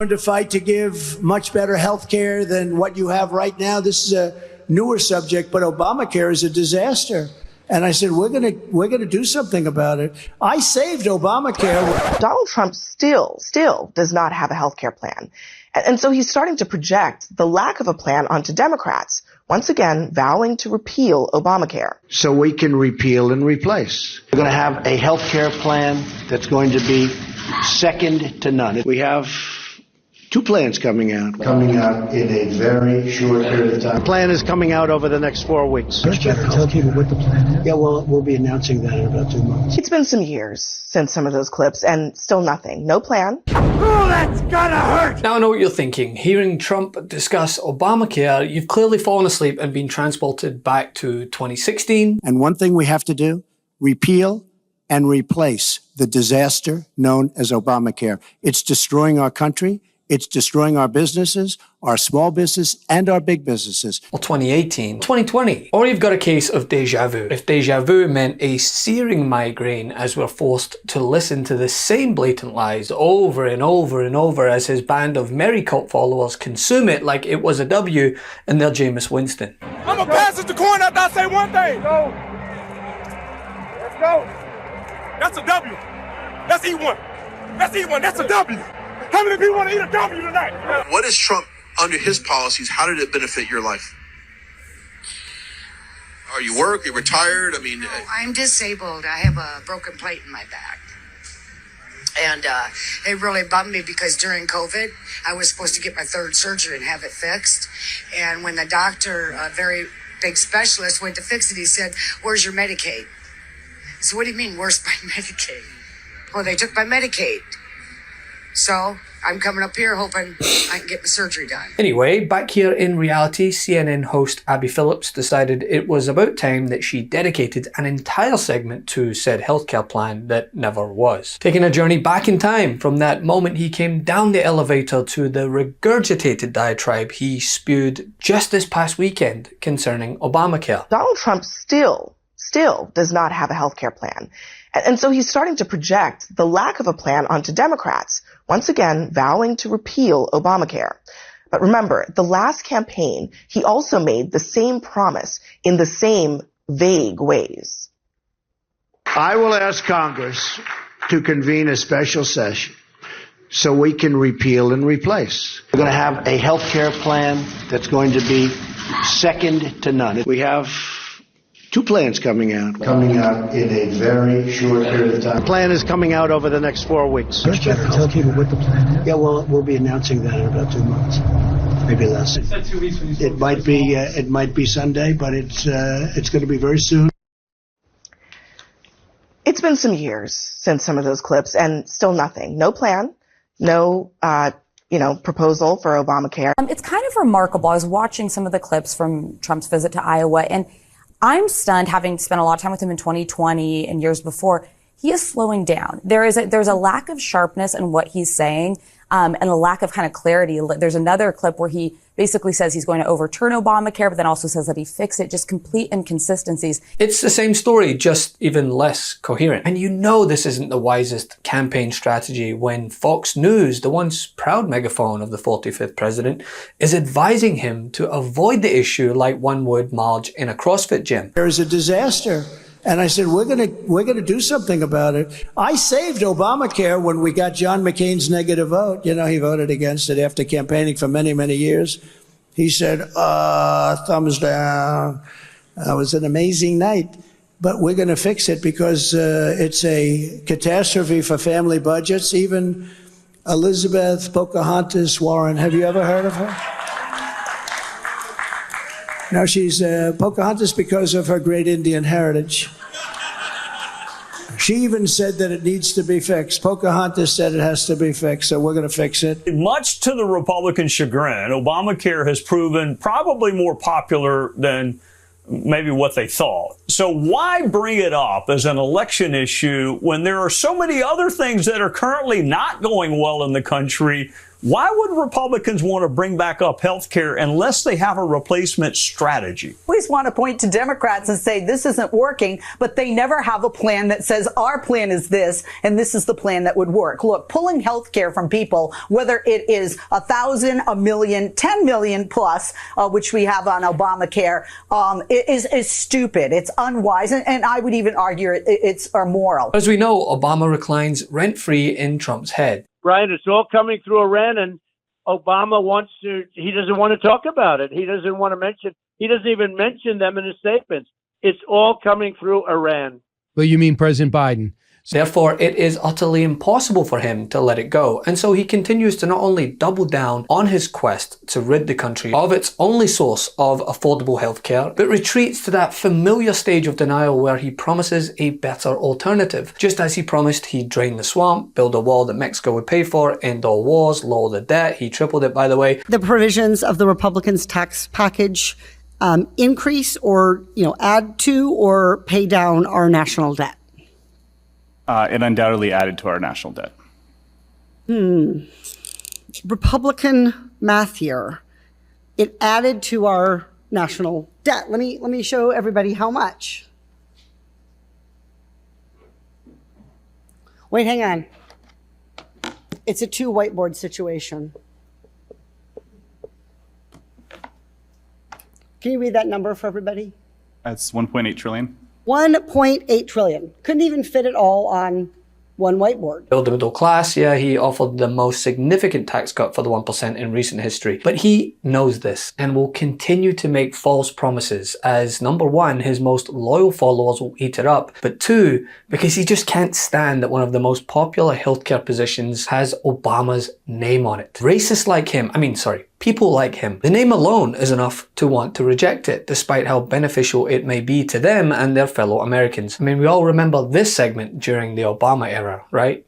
To fight to give much better health care than what you have right now. This is a newer subject, but Obamacare is a disaster. And I said, we're gonna do something about it. I saved Obamacare. Donald Trump still does not have a health care plan. And so he's starting to project the lack of a plan onto Democrats, once again vowing to repeal Obamacare. So we can repeal and replace. We're going to have a health care plan that's going to be second to none. We have two plans coming out in a very short period of time. The plan is coming out over the next 4 weeks. Just tell people what the plan is. Yeah, well, we'll be announcing that in about 2 months. It's been some years since some of those clips, and still nothing. No plan. Oh, that's gonna hurt! Now I know what you're thinking. Hearing Trump discuss Obamacare, you've clearly fallen asleep and been transported back to 2016. And one thing we have to do, repeal and replace the disaster known as Obamacare. It's destroying our country. It's destroying our businesses, our small business, and our big businesses. Well, 2018, 2020. Or you've got a case of deja vu. If deja vu meant a searing migraine as we're forced to listen to the same blatant lies over and over and over as his band of merry cult followers consume it like it was a W in their Jameis Winston. I'm gonna pass it to corn after I say one thing. Let's go. That's a W. Let's eat one. Let's eat one. That's a W. How many people want to eat a W tonight? What is Trump, under his policies, how did it benefit your life? Are you work? Are you retired? I mean... No, I'm disabled. I have a broken plate in my back. And it really bummed me because during COVID, I was supposed to get my third surgery and have it fixed. And when the doctor, a very big specialist, went to fix it, he said, "Where's your Medicaid?" So what do you mean, where's my Medicaid? Well, they took my Medicaid. So I'm coming up here hoping I can get my surgery done. Anyway, back here in reality, CNN host Abby Phillips decided it was about time that she dedicated an entire segment to said healthcare plan that never was. Taking a journey back in time from that moment he came down the elevator to the regurgitated diatribe he spewed just this past weekend concerning Obamacare. Donald Trump still does not have a health care plan. And so he's starting to project the lack of a plan onto Democrats, once again vowing to repeal Obamacare. But remember, the last campaign, he also made the same promise in the same vague ways. I will ask Congress to convene a special session so we can repeal and replace. We're going to have a health care plan that's going to be second to none. We have two plans coming out in a very short period of time. The plan is coming out over the next 4 weeks. Just tell people what the plan is. Yeah, well, we'll be announcing that in about 2 months, maybe less. It might be Sunday, but it's going to be very soon. It's been some years since some of those clips, and still nothing. No plan, no proposal for Obamacare. It's kind of remarkable. I was watching some of the clips from Trump's visit to Iowa, and I'm stunned, having spent a lot of time with him in 2020 and years before. He is slowing down. There's a lack of sharpness in what he's saying, and a lack of kind of clarity. There's another clip where he basically says he's going to overturn Obamacare, but then also says that he fixed it. Just complete inconsistencies. It's the same story, just even less coherent. And you know this isn't the wisest campaign strategy when Fox News, the once proud megaphone of the 45th president, is advising him to avoid the issue like one would Marge in a CrossFit gym. There is a disaster. And I said, we're gonna do something about it. I saved Obamacare when we got John McCain's negative vote. You know, he voted against it after campaigning for many, many years. He said, thumbs down. It was an amazing night. But we're gonna fix it because it's a catastrophe for family budgets. Even Elizabeth Pocahontas Warren, have you ever heard of her? No, she's Pocahontas because of her great Indian heritage. She even said that it needs to be fixed. Pocahontas said it has to be fixed, so we're going to fix it. Much to the Republican chagrin, Obamacare has proven probably more popular than maybe what they thought. So why bring it up as an election issue when there are so many other things that are currently not going well in the country Why would Republicans want to bring back up health care unless they have a replacement strategy? We always want to point to Democrats and say this isn't working, but they never have a plan that says our plan is this and this is the plan that would work. Look, pulling health care from people, whether it is 1,000, 1 million, 10 million plus, which we have on Obamacare, is stupid. It's unwise. And I would even argue it's immoral. As we know, Obama reclines rent-free in Trump's head. Right, it's all coming through Iran, and Obama he doesn't want to talk about it. He doesn't even mention them in his statements. It's all coming through Iran. Well, you mean President Biden? Therefore, it is utterly impossible for him to let it go. And so he continues to not only double down on his quest to rid the country of its only source of affordable healthcare, but retreats to that familiar stage of denial where he promises a better alternative. Just as he promised he'd drain the swamp, build a wall that Mexico would pay for, end all wars, lower the debt. He tripled it, by the way. The provisions of the Republicans' tax package increase or, add to or pay down our national debt. It undoubtedly added to our national debt. Republican math here. It added to our national debt. Let me show everybody how much. Wait, hang on. It's a 2 whiteboard situation. Can you read that number for everybody? That's 1.8 trillion. 1.8 trillion. Couldn't even fit it all on one whiteboard. Build the middle class, yeah, he offered the most significant tax cut for the 1% in recent history. But he knows this and will continue to make false promises as, number one, his most loyal followers will eat it up, but two, because he just can't stand that one of the most popular healthcare positions has Obama's name on it. Racists like him, people like him, the name alone is enough to want to reject it, despite how beneficial it may be to them and their fellow Americans. We all remember this segment during the Obama era, right?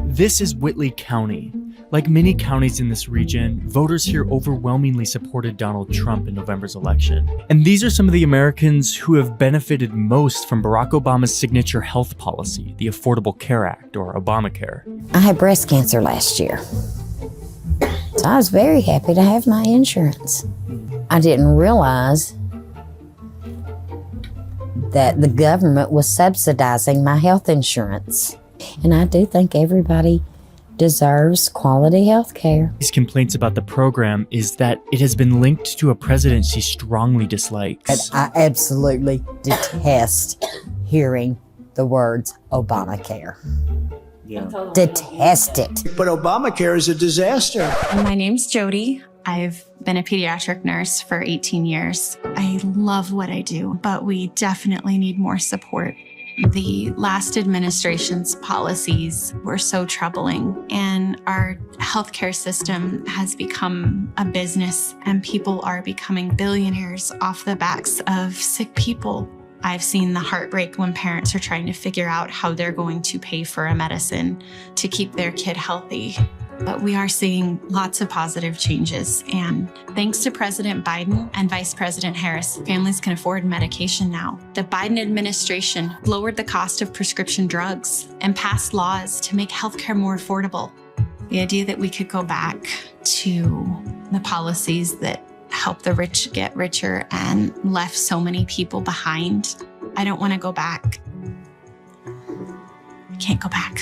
This is Whitley County. Like many counties in this region, voters here overwhelmingly supported Donald Trump in November's election. And these are some of the Americans who have benefited most from Barack Obama's signature health policy, the Affordable Care Act, or Obamacare. I had breast cancer last year. So I was very happy to have my insurance. I didn't realize that the government was subsidizing my health insurance. And I do think everybody deserves quality health care. His complaints about the program is that it has been linked to a president she strongly dislikes. And I absolutely detest hearing the words Obamacare. Yeah. Detest it. But Obamacare is a disaster. My name's Jody. I've been a pediatric nurse for 18 years. I love what I do, but we definitely need more support. The last administration's policies were so troubling, and our healthcare system has become a business, and people are becoming billionaires off the backs of sick people. I've seen the heartbreak when parents are trying to figure out how they're going to pay for a medicine to keep their kid healthy. But we are seeing lots of positive changes. And thanks to President Biden and Vice President Harris, families can afford medication now. The Biden administration lowered the cost of prescription drugs and passed laws to make healthcare more affordable. The idea that we could go back to the policies that help the rich get richer and left so many people behind. I don't want to go back. I can't go back.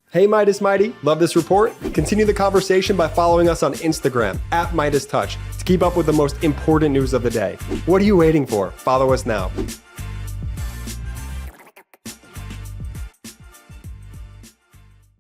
Hey Meidas Mighty, love this report? Continue the conversation by following us on Instagram @MeidasTouch to keep up with the most important news of the day. What are you waiting for? Follow us now.